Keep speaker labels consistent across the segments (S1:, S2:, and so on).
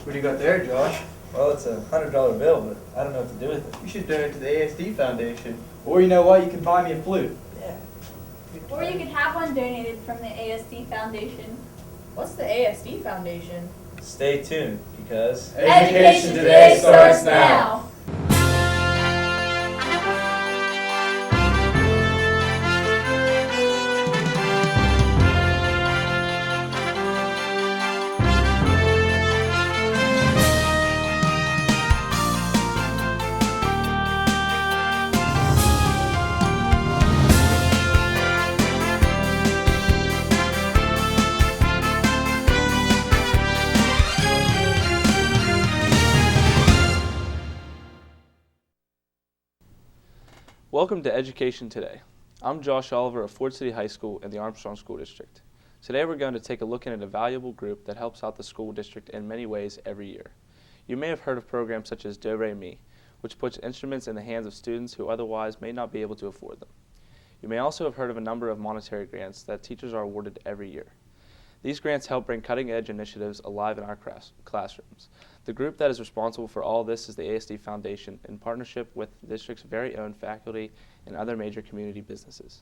S1: What do you got there, Josh?
S2: Well, it's a $100 bill, but I don't know what to do with it.
S1: You should donate to the ASD Foundation. Or you know what, you can buy me a flute.
S2: Yeah.
S3: Or you could have one donated from the ASD Foundation.
S4: What's the ASD Foundation?
S2: Stay tuned, because
S3: Education Today starts now.
S5: Welcome to Education Today. I'm Josh Oliver of Ford City High School in the Armstrong School District. Today we're going to take a look at a valuable group that helps out the school district in many ways every year. You may have heard of programs such as Do Re Mi, which puts instruments in the hands of students who otherwise may not be able to afford them. You may also have heard of a number of monetary grants that teachers are awarded every year. These grants help bring cutting-edge initiatives alive in our classrooms. The group that is responsible for all this is the ASD Foundation in partnership with the district's very own faculty and other major community businesses.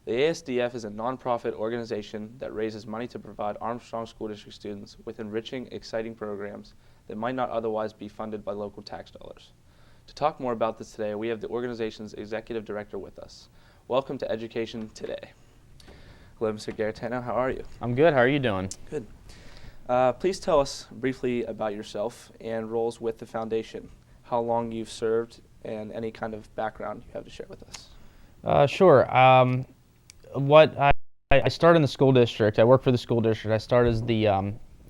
S5: The ASDF is a nonprofit organization that raises money to provide Armstrong School District students with enriching, exciting programs that might not otherwise be funded by local tax dollars. To talk more about this today, we have the organization's executive director with us. Welcome to Education Today. Hello, Mr. Garetano. How are you?
S6: I'm good. How are you doing?
S5: Good. Please tell us briefly about yourself and roles with the foundation, how long you've served, and any kind of background you have to share with us.
S6: Sure. I started in the school district. I work for the school district. I started as the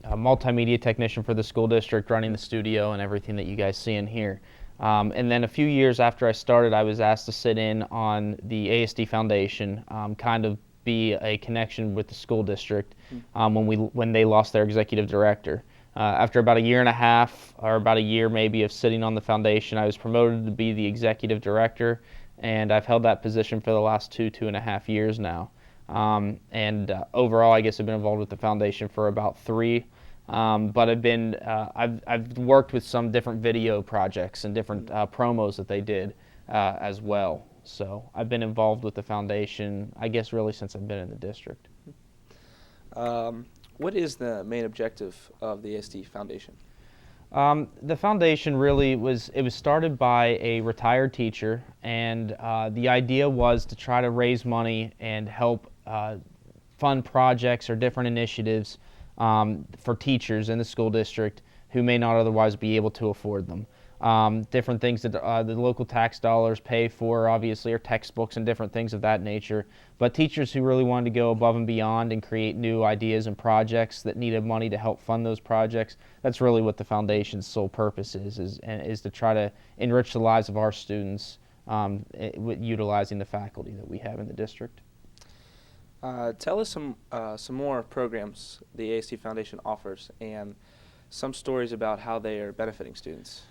S6: multimedia technician for the school district, running the studio and everything that you guys see in here. And then a few years after I started, I was asked to sit in on the ASD Foundation, kind of be a connection with the school district when they lost their executive director. After about a year and a half, or about a year maybe, of sitting on the foundation, I was promoted to be the executive director, and I've held that position for the last two and a half years now. Overall, I guess I've been involved with the foundation for about 3. But I've worked with some different video projects and different promos that they did as well. So I've been involved with the foundation, I guess, really since I've been in the district.
S5: What is the main objective of the ASD Foundation?
S6: The foundation really was started by a retired teacher, and the idea was to try to raise money and help fund projects or different initiatives for teachers in the school district who may not otherwise be able to afford them. Different things that the local tax dollars pay for, obviously, are textbooks and different things of that nature. But teachers who really wanted to go above and beyond and create new ideas and projects that needed money to help fund those projects, that's really what the foundation's sole purpose is to try to enrich the lives of our students utilizing the faculty that we have in the district.
S5: Tell us some more programs the ASD Foundation offers and some stories about how they are benefiting students.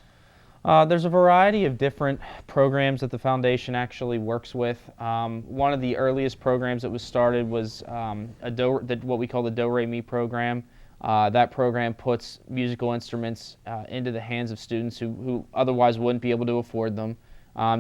S6: There's a variety of different programs that the foundation actually works with. One of the earliest programs that was started was what we call the Do Re Mi program. That program puts musical instruments into the hands of students who otherwise wouldn't be able to afford them.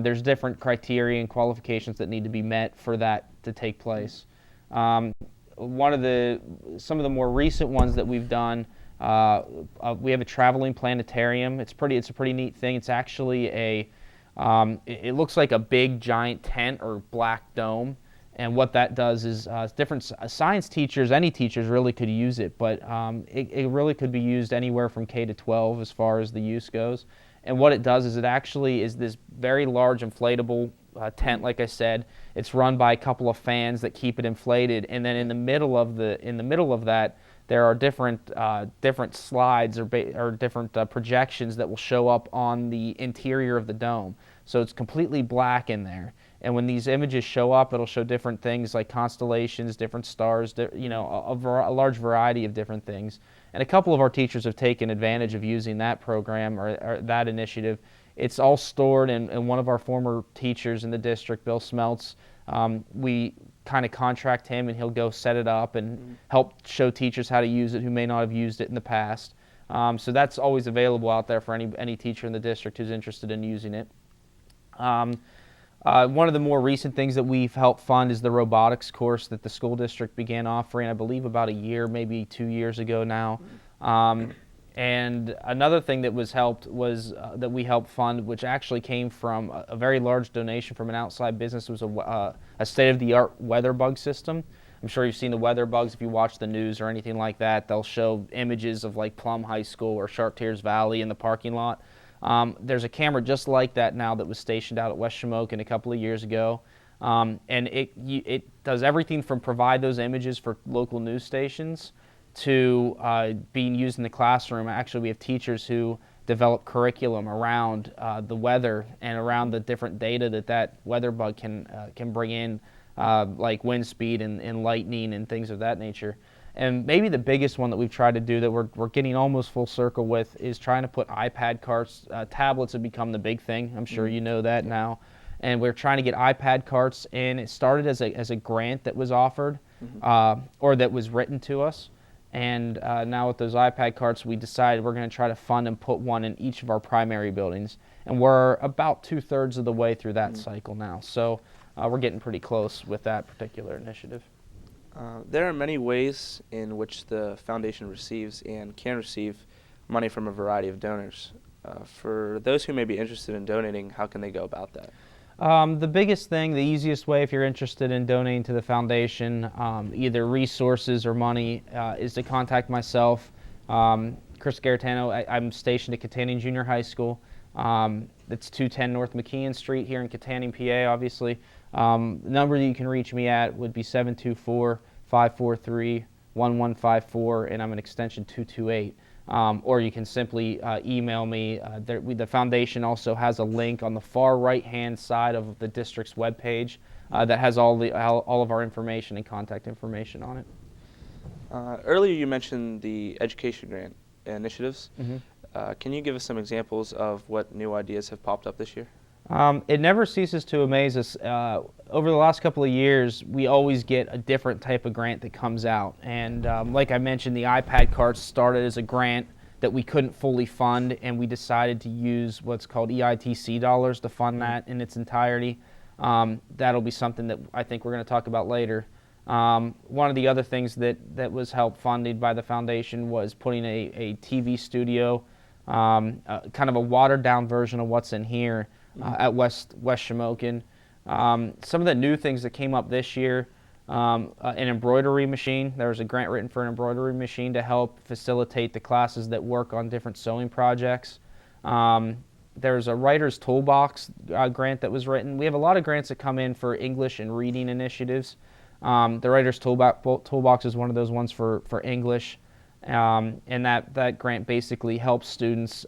S6: There's different criteria and qualifications that need to be met for that to take place. Some of the more recent ones that we've done, we have a traveling planetarium. It's a pretty neat thing. It's actually it looks like a big giant tent or black dome, and what that does is different science teachers, any teachers really could use it, but it really could be used anywhere from K to 12 as far as the use goes. And what it does is it actually is this very large inflatable tent, like I said. It's run by a couple of fans that keep it inflated, and then in the middle of that, there are different slides or different projections that will show up on the interior of the dome. So it's completely black in there. And when these images show up, it'll show different things like constellations, different stars, a large variety of different things. And a couple of our teachers have taken advantage of using that program or that initiative. It's all stored in one of our former teachers in the district, Bill Smeltz. We kind of contract him, and he'll go set it up and help show teachers how to use it who may not have used it in the past. So that's always available out there for any teacher in the district who's interested in using it. One of the more recent things that we've helped fund is the robotics course that the school district began offering, I believe about a year, maybe 2 years ago now. And another thing that was helped was that we helped fund, which actually came from a very large donation from an outside business, was a state-of-the-art weather bug system. I'm sure you've seen the weather bugs if you watch the news or anything like that. They'll show images of like Plum High School or Chartiers Valley in the parking lot. There's a camera just like that now that was stationed out at West Shamokin a couple of years ago. And it does everything from provide those images for local news stations to being used in the classroom. Actually, we have teachers who develop curriculum around the weather and around the different data that weather bug can bring in, like wind speed and lightning and things of that nature. And maybe the biggest one that we've tried to do that we're getting almost full circle with is trying to put iPad carts. Tablets have become the big thing. I'm sure you know that now. And we're trying to get iPad carts in. It started as a grant that was offered or that was written to us. And now with those iPad carts, we decided we're going to try to fund and put one in each of our primary buildings. And we're about 2/3 of the way through that cycle now. So we're getting pretty close with that particular initiative.
S5: There are many ways in which the foundation receives and can receive money from a variety of donors. For those who may be interested in donating, how can they go about that?
S6: The biggest thing, the easiest way if you're interested in donating to the foundation, either resources or money, is to contact myself, Chris Garetano. I'm stationed at Katanning Junior High School. It's 210 North McKeon Street here in Katanning, PA, obviously. The number that you can reach me at would be 724-543-1154, and I'm an extension 228. Or you can simply email me. The foundation also has a link on the far right-hand side of the district's webpage that has all of our information and contact information on it.
S5: Earlier you mentioned the education grant initiatives.
S6: Mm-hmm.
S5: Can you give us some examples of what new ideas have popped up this year?
S6: It never ceases to amaze us. Over the last couple of years, we always get a different type of grant that comes out. And like I mentioned, the iPad carts started as a grant that we couldn't fully fund, and we decided to use what's called EITC dollars to fund that in its entirety. That'll be something that I think we're going to talk about later. One of the other things that was help funded by the foundation was putting a TV studio, kind of a watered-down version of what's in here, at West Shamokin. Some of the new things that came up this year, an embroidery machine. There was a grant written for an embroidery machine to help facilitate the classes that work on different sewing projects. There's a writer's toolbox grant that was written. We have a lot of grants that come in for English and reading initiatives. The writer's toolbox is one of those ones for English, and that grant basically helps students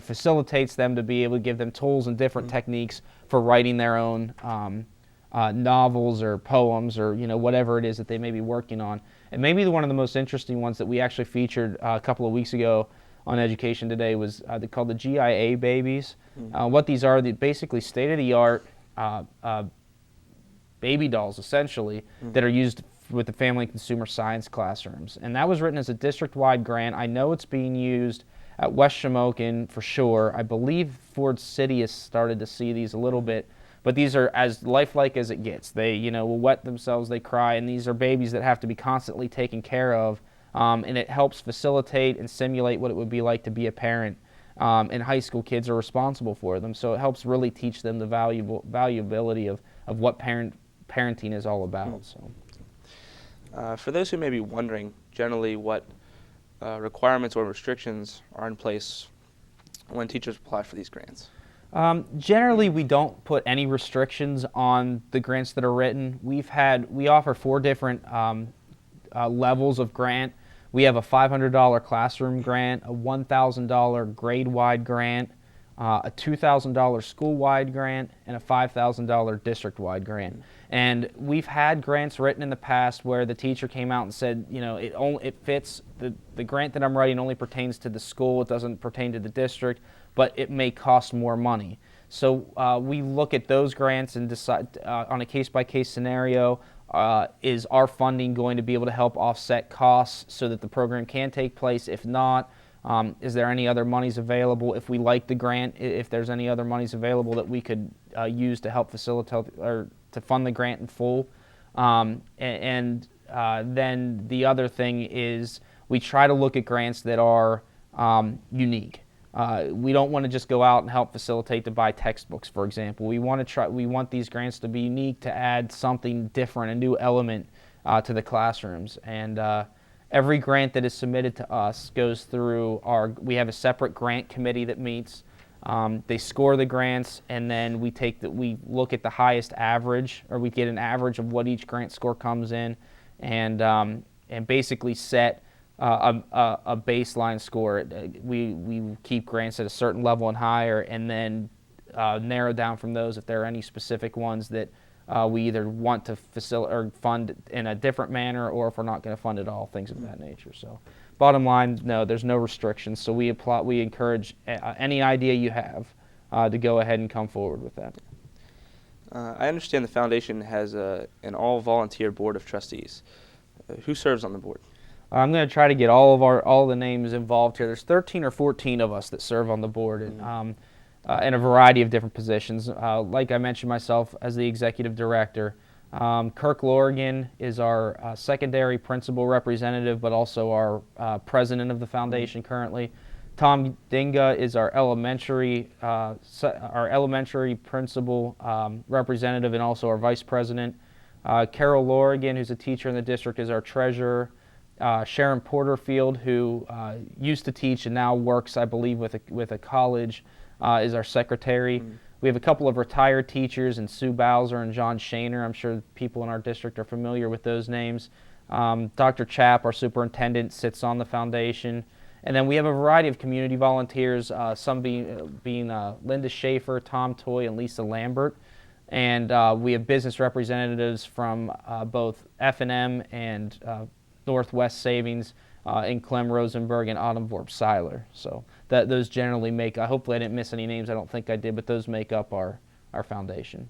S6: facilitates them to be able to give them tools and different techniques for writing their own novels or poems or whatever it is that they may be working on. And maybe one of the most interesting ones that we actually featured a couple of weeks ago on Education Today was called the GIA babies. What these are, basically state-of-the-art baby dolls, essentially, that are used with the family and consumer science classrooms. And that was written as a district-wide grant. I know it's being used at West Shamokin for sure. I believe Ford City has started to see these a little bit, but these are as lifelike as it gets. They, will wet themselves, they cry, and these are babies that have to be constantly taken care of, and it helps facilitate and simulate what it would be like to be a parent, and high school kids are responsible for them, so it helps really teach them the valuability of what parenting is all about. So,
S5: for those who may be wondering, generally what requirements or restrictions are in place when teachers apply for these grants?
S6: Generally, we don't put any restrictions on the grants that are written. We offer 4 different levels of grant. We have a $500 classroom grant, a $1,000 grade-wide grant, a $2,000 school-wide grant, and a $5,000 district-wide grant. And we've had grants written in the past where the teacher came out and said, it fits, the grant that I'm writing only pertains to the school, it doesn't pertain to the district, but it may cost more money. So we look at those grants and decide on a case-by-case scenario, is our funding going to be able to help offset costs so that the program can take place? If not, is there any other monies available? If we like the grant, if there's any other monies available that we could use to help facilitate or to fund the grant in full. Then the other thing is we try to look at grants that are unique. We don't want to just go out and help facilitate to buy textbooks, for example. We want these grants to be unique, to add something different, a new element to the classrooms. And every grant that is submitted to us goes through we have a separate grant committee that meets. They score the grants, and then we look at the highest average, or we get an average of what each grant score comes in, and basically set a baseline score. We keep grants at a certain level and higher, and then narrow down from those if there are any specific ones that we either want to facilitate or fund in a different manner, or if we're not going to fund at all, things of that nature. So, bottom line, no, there's no restrictions. So we encourage any idea you have to go ahead and come forward with that.
S5: I understand the foundation has an all-volunteer board of trustees. Who serves on the board?
S6: I'm going to try to get all the names involved here. There's 13 or 14 of us that serve on the board, and in a variety of different positions. Like I mentioned myself as the executive director. Kirk Lorigan is our secondary principal representative, but also our president of the foundation currently. Tom Dinga is our elementary principal representative and also our vice president. Carol Lorigan, who's a teacher in the district, is our treasurer. Sharon Porterfield, who used to teach and now works, I believe, with a college, is our secretary. We have a couple of retired teachers, and Sue Bowser and John Shaner. I'm sure people in our district are familiar with those names. Dr. Chapp, our superintendent, sits on the foundation. And then we have a variety of community volunteers, some being Linda Schaefer, Tom Toy, and Lisa Lambert. And we have business representatives from both F&M and Northwest Savings in Clem Rosenberg and Autumn Vorp Seiler. So those generally make, hopefully I didn't miss any names, I don't think I did, but those make up our foundation.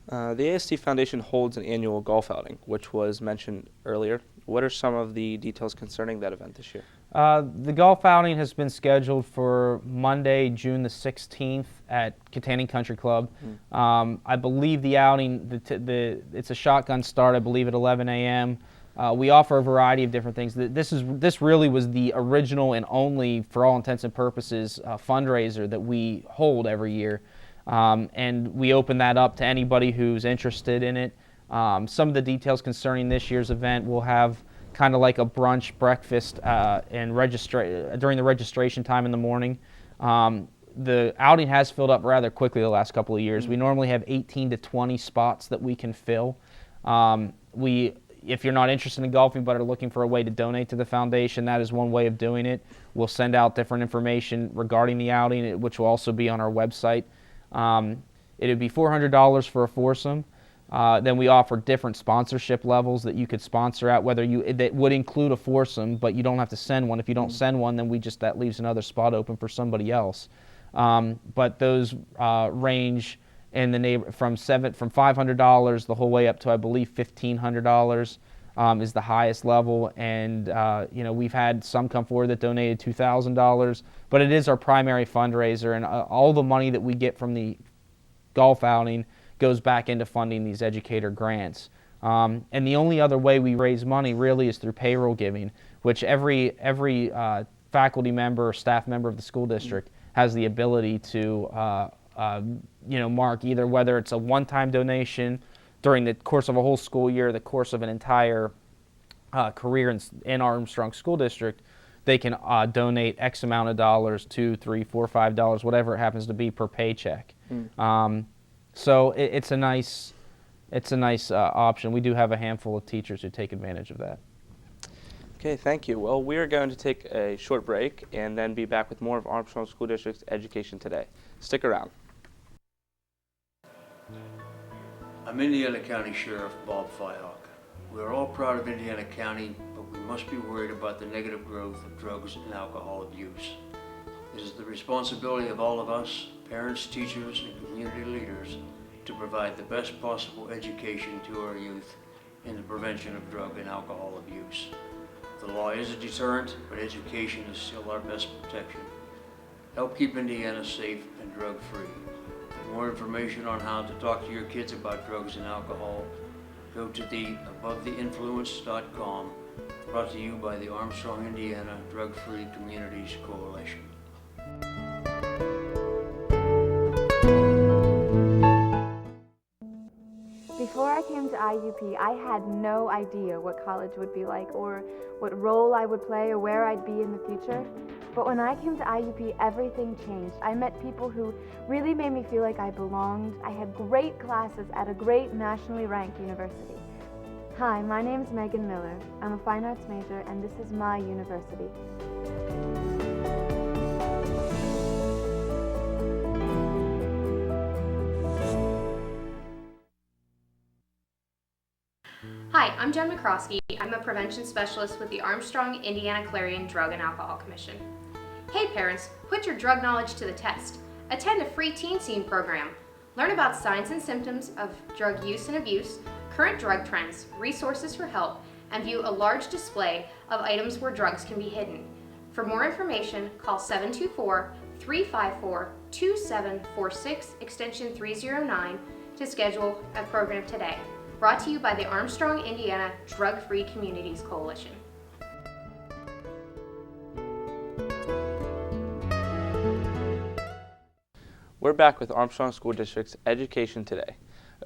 S5: The AST Foundation holds an annual golf outing, which was mentioned earlier. What are some of the details concerning that event this year?
S6: The golf outing has been scheduled for Monday, June the 16th at Katanning Country Club. I believe the outing, it's a shotgun start, I believe, at 11 a.m. We offer a variety of different things. This really was the original and only, for all intents and purposes, fundraiser that we hold every year. And we open that up to anybody who's interested in it. Some of the details concerning this year's event, we'll have kind of like a brunch, breakfast, and during the registration time in the morning. The outing has filled up rather quickly the last couple of years. We normally have 18 to 20 spots that we can fill. If you're not interested in golfing but are looking for a way to donate to the foundation, that is one way of doing it. We'll send out different information regarding the outing, which will also be on our website. It would be $400 for a foursome. Then we offer different sponsorship levels that you could sponsor at, that would include a foursome, but you don't have to send one. If you don't send one, then that leaves another spot open for somebody else. But those range in the from $500 the whole way up to, I believe, $1,500 is the highest level. And we've had some come forward that donated $2,000, but it is our primary fundraiser, and all the money that we get from the golf outing goes back into funding these educator grants. And the only other way we raise money really is through payroll giving, which every faculty member or staff member of the school district has the ability to mark either whether it's a one-time donation during the course of a whole school year, the course of an entire career in our Armstrong School District. They can donate X amount of dollars, $2, $3, $4, $5, whatever it happens to be per paycheck. So it's a nice option. We do have a handful of teachers who take advantage of that.
S5: Okay, thank you. Well, we are going to take a short break and then be back with more of Armstrong School District's Education Today. Stick around.
S7: I'm Indiana County Sheriff Bob Fyhawk. We're all proud of Indiana County, but we must be worried about the negative growth of drugs and alcohol abuse. It is the responsibility of all of us, parents, teachers, and community leaders, to provide the best possible education to our youth in the prevention of drug and alcohol abuse. The law is a deterrent, but education is still our best protection. Help keep Indiana safe and drug-free. For more information on how to talk to your kids about drugs and alcohol, go to the abovetheinfluence.com, brought to you by the Armstrong, Indiana Drug-Free Communities Coalition.
S8: Before I came to IUP, I had no idea what college would be like or what role I would play or where I'd be in the future. But when I came to IUP, everything changed. I met people who really made me feel like I belonged. I had great classes at a great nationally ranked university. Hi, my name is Megan Miller. I'm a fine arts major, and this is my university.
S9: Hi, I'm Jen McCroskey. I'm a prevention specialist with the Armstrong Indiana Clarion Drug and Alcohol Commission. Hey parents, put your drug knowledge to the test. Attend a free teen scene program. Learn about signs and symptoms of drug use and abuse, current drug trends, resources for help, and view a large display of items where drugs can be hidden. For more information, call 724-354-2746, extension 309 to schedule a program today. Brought to you by the Armstrong, Indiana Drug-Free Communities Coalition.
S5: We're back with Armstrong School District's Education Today.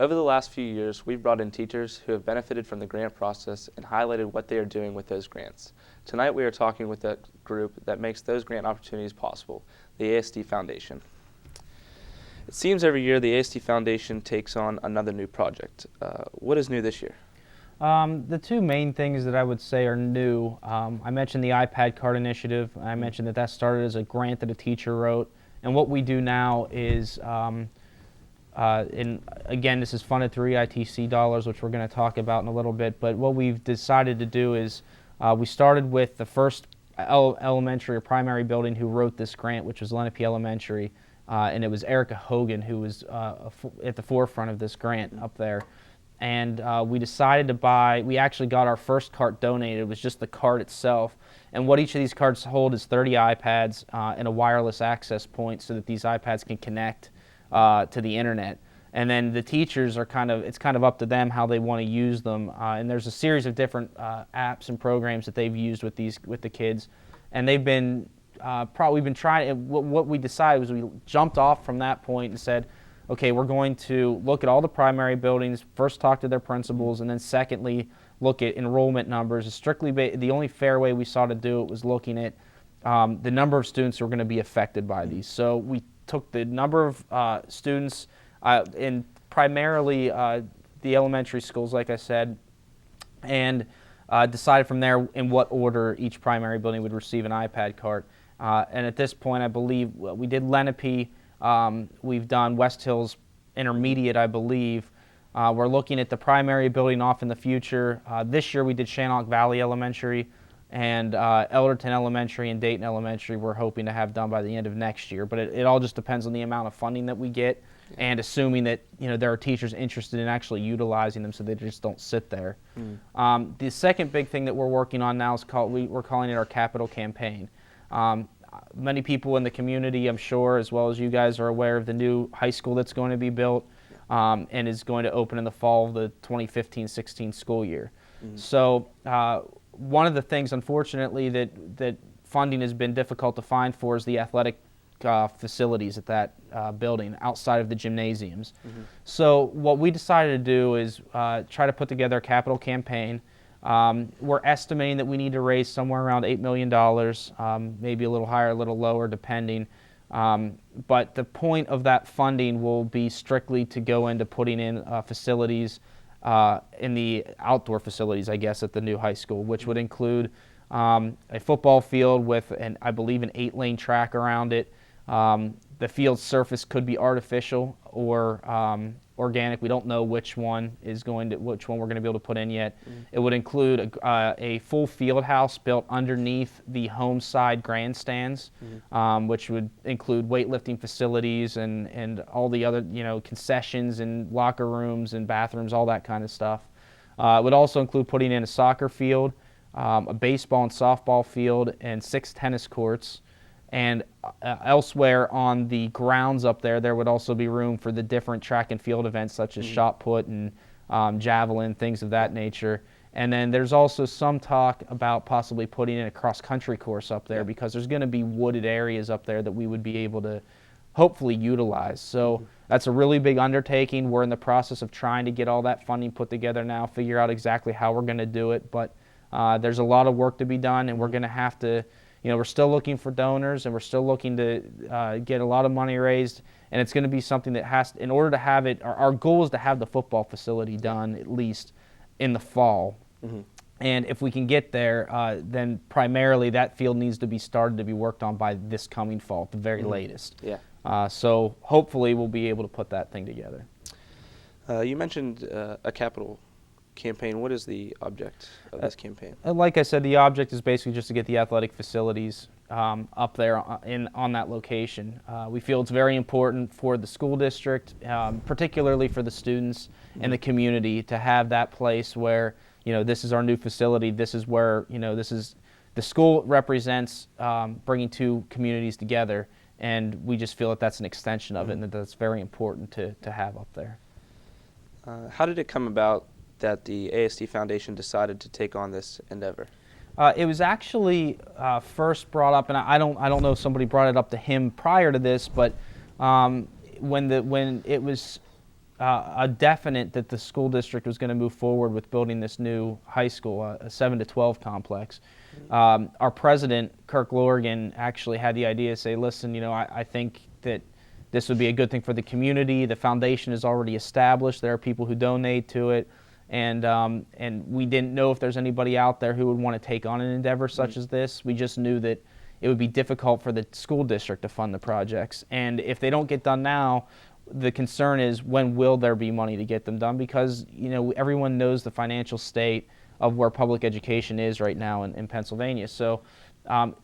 S5: Over the last few years, we've brought in teachers who have benefited from the grant process and highlighted what they are doing with those grants. Tonight we are talking with a group that makes those grant opportunities possible, the AHS-TV Foundation. It seems every year the AHS-TV Foundation takes on another new project. What is new this year?
S6: The two main things that I would say are new, I mentioned the iPad card initiative. I mentioned that started as a grant that a teacher wrote. And what we do now is, again, this is funded through EITC dollars, which we're going to talk about in a little bit. But what we've decided to do is we started with the first elementary or primary building who wrote this grant, which was Lenape Elementary. And it was Erica Hogan who was at the forefront of this grant up there. And we decided to buy, we actually got our first cart donated. It was just the cart itself. And what each of these carts hold is 30 iPads and a wireless access point so that these iPads can connect to the internet. And then the teachers are it's kind of up to them how they want to use them. And there's a series of different apps and programs that they've used with the kids. And they've been, we've been trying, what we decided was we jumped off from that point and said, okay, we're going to look at all the primary buildings, first talk to their principals, and then secondly, look at enrollment numbers. Strictly, the only fair way we saw to do it was looking at the number of students who are going to be affected by these. So we took the number of students in primarily the elementary schools, like I said, and decided from there in what order each primary building would receive an iPad cart. And at this point, I believe we did Lenape. We've done West Hills Intermediate, I believe. We're looking at the primary building off in the future. This year we did Shannock Valley Elementary and Elderton Elementary and Dayton Elementary we're hoping to have done by the end of next year. But it all just depends on the amount of funding that we get and assuming that there are teachers interested in actually utilizing them so they just don't sit there. The second big thing that we're working on now is we're calling it our capital campaign. Many people in the community, I'm sure, as well as you guys, are aware of the new high school that's going to be built and is going to open in the fall of the 2015-16 school year. So one of the things, unfortunately, that funding has been difficult to find for is the athletic facilities at that building outside of the gymnasiums. So what we decided to do is try to put together a capital campaign. We're estimating that we need to raise somewhere around $8 million, maybe a little higher, a little lower, depending. But the point of that funding will be strictly to go into putting in facilities, in the outdoor facilities, I guess, at the new high school, which would include a football field with, I believe, an 8-lane track around it. The field surface could be artificial, or organic. We don't know which one we're going to be able to put in yet. It would include a full field house built underneath the home side grandstands, which would include weightlifting facilities and all the other, concessions and locker rooms and bathrooms, all that kind of stuff. It would also include putting in a soccer field, a baseball and softball field, and 6 tennis courts. And elsewhere on the grounds up there would also be room for the different track and field events such as shot put and javelin, things of that nature. And then there's also some talk about possibly putting in a cross-country course up there because there's going to be wooded areas up there that we would be able to hopefully utilize. So that's a really big undertaking. We're in the process of trying to get all that funding put together now, figure out exactly how we're going to do it. But there's a lot of work to be done, and we're going to have to, we're still looking for donors, and we're still looking to get a lot of money raised. And it's going to be something that in order to have it, our goal is to have the football facility done at least in the fall. And if we can get there, then primarily that field needs to be started to be worked on by this coming fall at the very latest. So hopefully we'll be able to put that thing together.
S5: You mentioned a capital campaign. What is the object of this campaign?
S6: Like I said, the object is basically just to get the athletic facilities up there on that location. We feel it's very important for the school district, particularly for the students and the community, to have that place where, this is our new facility. This is where, the school represents bringing two communities together, and we just feel that that's an extension of it and that that's very important to have up there.
S5: How did it come about that the AHS-TV Foundation decided to take on this endeavor?
S6: It was actually first brought up, and I don't know if somebody brought it up to him prior to this, but when it was a definite that the school district was going to move forward with building this new high school, a 7-to-12 complex, our president, Kirk Lorgan, actually had the idea to say, listen, I think that this would be a good thing for the community. The foundation is already established. There are people who donate to it. And we didn't know if there's anybody out there who would want to take on an endeavor such as this. We just knew that it would be difficult for the school district to fund the projects. And if they don't get done now, the concern is when will there be money to get them done? Because, everyone knows the financial state of where public education is right now in Pennsylvania. So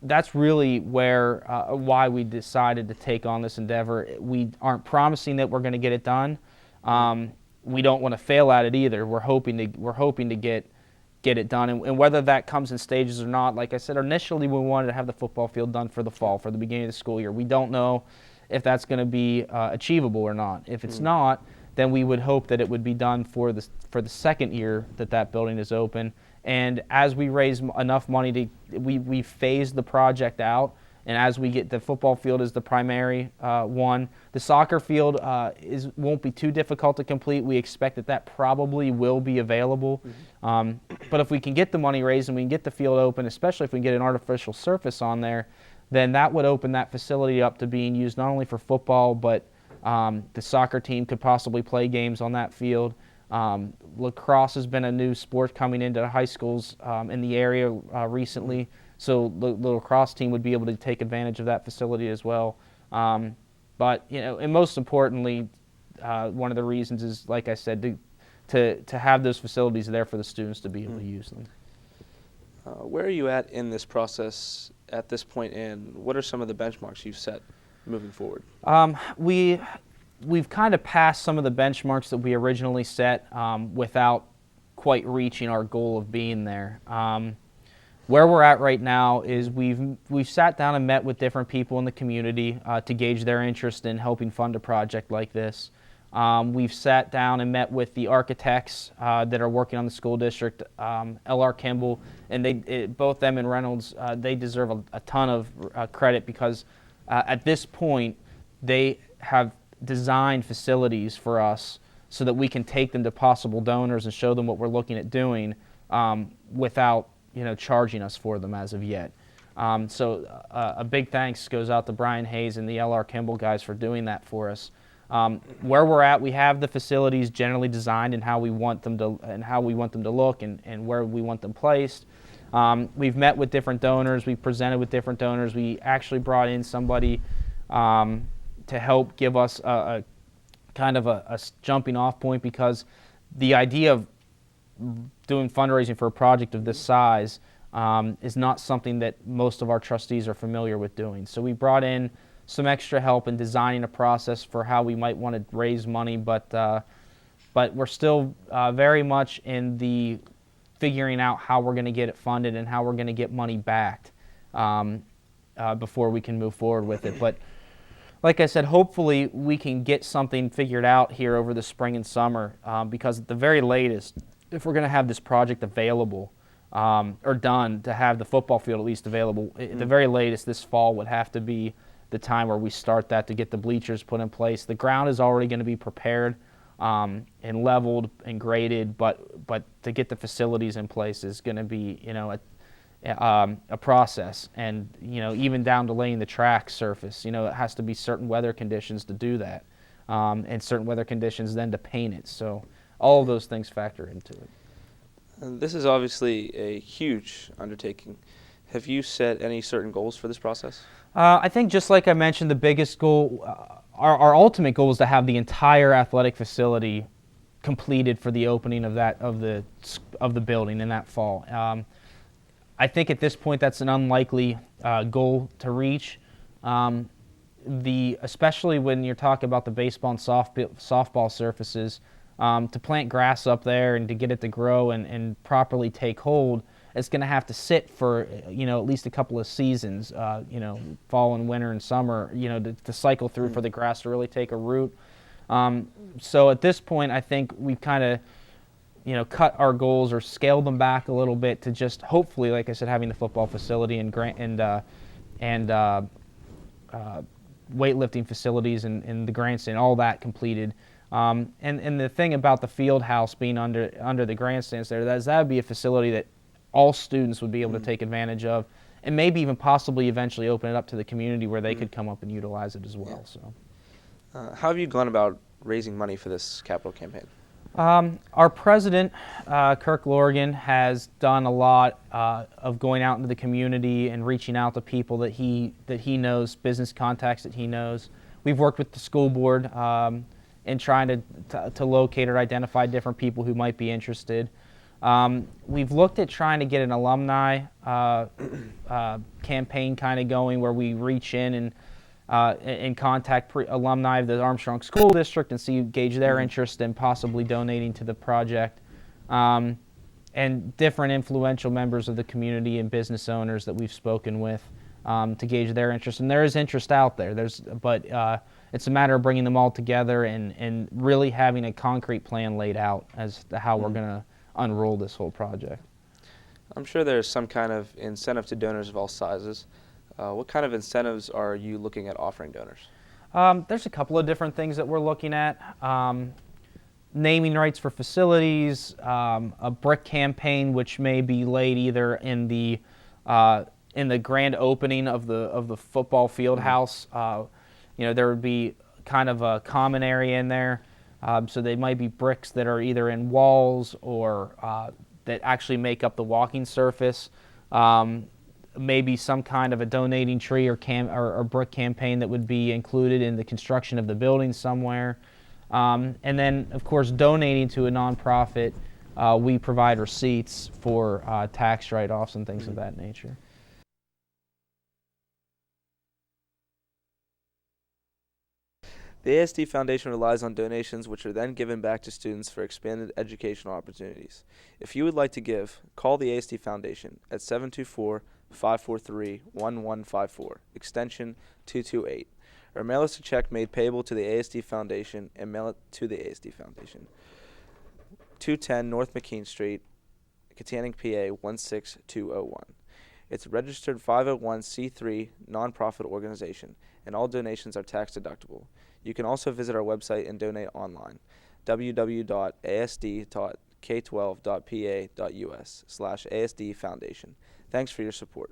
S6: that's really why we decided to take on this endeavor. We aren't promising that we're going to get it done. We don't want to fail at it either. We're hoping to get it done, and whether that comes in stages or not. Like I said, initially we wanted to have the football field done for the fall, for the beginning of the school year. We don't know if that's going to be achievable or not. If it's not, then we would hope that it would be done for the second year that building is open. And as we raise enough money we phase the project out. And as we get the football field is the primary one. The soccer field won't be too difficult to complete. We expect that probably will be available. But if we can get the money raised and we can get the field open, especially if we can get an artificial surface on there, then that would open that facility up to being used not only for football, but the soccer team could possibly play games on that field. Lacrosse has been a new sport coming into high schools in the area recently. So the lacrosse team would be able to take advantage of that facility as well. But and most importantly, one of the reasons is, like I said, to have those facilities there for the students to be able to use them.
S5: Where are you at in this process at this point, and what are some of the benchmarks you've set moving forward? We've kind of passed some of the benchmarks that we originally set without quite reaching our goal of being there. Where we're at right now is we've sat down and met with different people in the community to gauge their interest in helping fund a project like this. We've sat down and met with the architects that are working on the school district, L.R. Kimball, and both them and Reynolds, they deserve a ton of credit because at this point they have designed facilities for us so that we can take them to possible donors and show them what we're looking at doing without charging us for them as of yet. So a big thanks goes out to Brian Hayes and the L.R. Kimball guys for doing that for us. Where we're at, we have the facilities generally designed and how we want them to look and where we want them placed. We've met with different donors. We've presented with different donors. We actually brought in somebody to help give us a
S6: kind of a jumping off point, because the idea of doing fundraising for a project of this size is not something that most of our trustees are familiar with doing. So we brought in some extra help in designing a process for how we might want to raise money, but we're still very much in the figuring out how we're going to get it funded and how we're going to get money backed before we can move forward with it. But like I said, hopefully we can get something figured out here over the spring and summer, because at the very latest, if we're going to have this project available or done, to have the football field at least available, at the very latest this fall would have to be the time where we start that, to get the bleachers put in place. The ground is already going to be prepared and leveled and graded, but to get the facilities in place is going to be, you know, a process. And, you know, even down to laying the track surface, you know, it has to be certain weather conditions to do that, and certain weather conditions then to paint it. So all of those things factor into it.
S5: This is obviously a huge undertaking. Have you set any certain goals for this process?
S6: I think, just like I mentioned, the biggest goal, our ultimate goal is to have the entire athletic facility completed for the opening of the building in that fall. I think at this point that's an unlikely goal to reach. Especially when you're talking about the baseball and softball surfaces, to plant grass up there and to get it to grow and properly take hold, it's going to have to sit for, you know, at least a couple of seasons, you know, fall and winter and summer, you know, to cycle through for the grass to really take a root. So at this point, I think we've kind of, you know, cut our goals or scaled them back a little bit to just hopefully, like I said, having the football facility and weightlifting facilities and the grandstand, all that completed. And the thing about the field house being under the grandstands there, that would be a facility that all students would be able to take advantage of, and maybe even possibly eventually open it up to the community where they could come up and utilize it as well. So,
S5: how have you gone about raising money for this capital campaign?
S6: Our president, Kirk Lorgan, has done a lot of going out into the community and reaching out to people that he knows, business contacts that he knows. We've worked with the school board in trying to locate or identify different people who might be interested. We've looked at trying to get an alumni campaign kind of going, where we reach in and contact alumni of the Armstrong School District and gauge their interest in possibly donating to the project, and different influential members of the community and business owners that we've spoken with to gauge their interest. And there is interest out there. But it's a matter of bringing them all together and really having a concrete plan laid out as to how we're going to unroll this whole project.
S5: I'm sure there's some kind of incentive to donors of all sizes. What kind of incentives are you looking at offering donors?
S6: There's a couple of different things that we're looking at. Naming rights for facilities, a brick campaign which may be laid either in the grand opening of the football field house. You know, there would be kind of a common area in there, so they might be bricks that are either in walls or that actually make up the walking surface. Maybe some kind of a donating tree or brick campaign that would be included in the construction of the building somewhere. And then, of course, donating to a nonprofit. We provide receipts for tax write-offs and things of that nature.
S5: The AHS-TV Foundation relies on donations which are then given back to students for expanded educational opportunities. If you would like to give, call the AHS-TV Foundation at 724-543-1154, extension 228, or mail us a check made payable to the AHS-TV Foundation and mail it to the AHS-TV Foundation. 210 North McKean Street, Katanning, PA 16201. It's a registered 501c3 nonprofit organization, and all donations are tax deductible. You can also visit our website and donate online, www.asd.k12.pa.us/ASD Foundation. Thanks for your support.